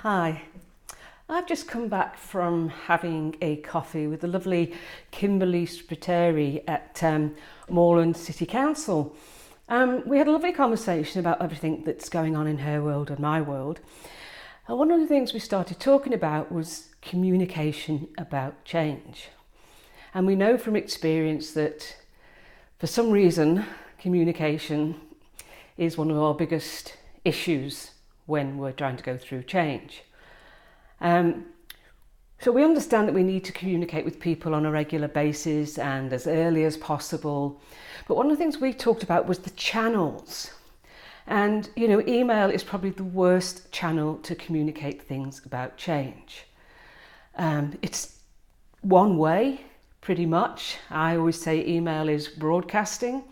Hi, I've just come back from having a coffee with the lovely Kimberly Spiteri at Moreland City Council. We had a lovely conversation about everything that's going on in her world and my world. And one of the things we started talking about was communication about change. And we know from experience that for some reason, communication is one of our biggest issues when we're trying to go through change. So we understand that we need to communicate with people on a regular basis and as early as possible. But one of the things we talked about was the channels. And, email is probably the worst channel to communicate things about change. It's one way, pretty much. I always say email is broadcasting.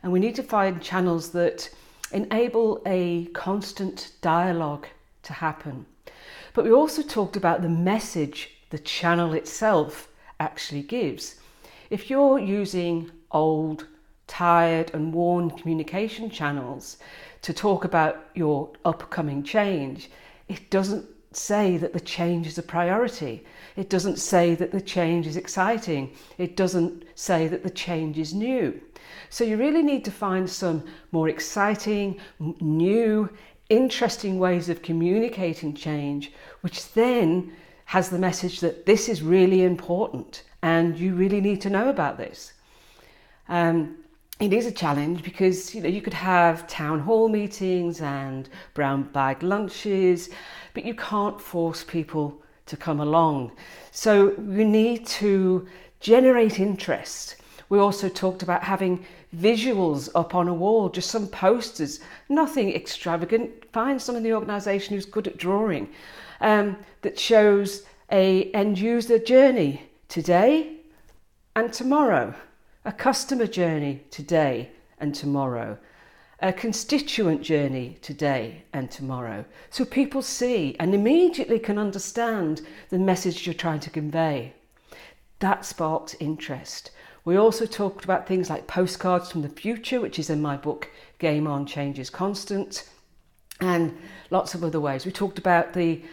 And we need to find channels that enable a constant dialogue to happen. But we also talked about the message the channel itself actually gives. If you're using old, tired and worn communication channels to talk about your upcoming change, it doesn't say that the change is a priority. It doesn't say that the change is exciting. It doesn't say that the change is new. So you really need to find some more exciting, new, interesting ways of communicating change, which then has the message that this is really important and you really need to know about this. It is a challenge because you could have town hall meetings and brown bag lunches, but you can't force people to come along. So you need to generate interest. We also talked about having visuals up on a wall, just some posters, nothing extravagant. Find someone in the organisation who's good at drawing, that shows a end user journey today and tomorrow, a customer journey today and tomorrow, a constituent journey today and tomorrow. So people see and immediately can understand the message you're trying to convey. That sparks interest. We also talked about things like postcards from the future, which is in my book, Game On, Change is Constant, and lots of other ways. We talked about the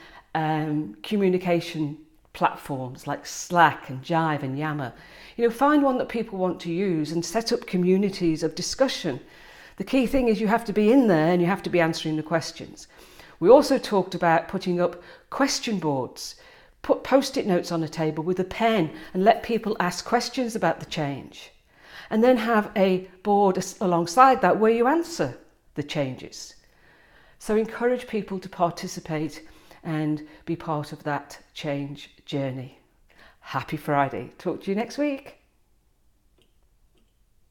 communication platforms like Slack and Jive and Yammer. Find one that people want to use and set up communities of discussion. The key thing is you have to be in there and you have to be answering the questions. We also talked about putting up question boards. Put post-it notes on a table with a pen and let people ask questions about the change. And then have a board alongside that where you answer the changes. So encourage people to participate and be part of that change journey. Happy Friday. Talk to you next week.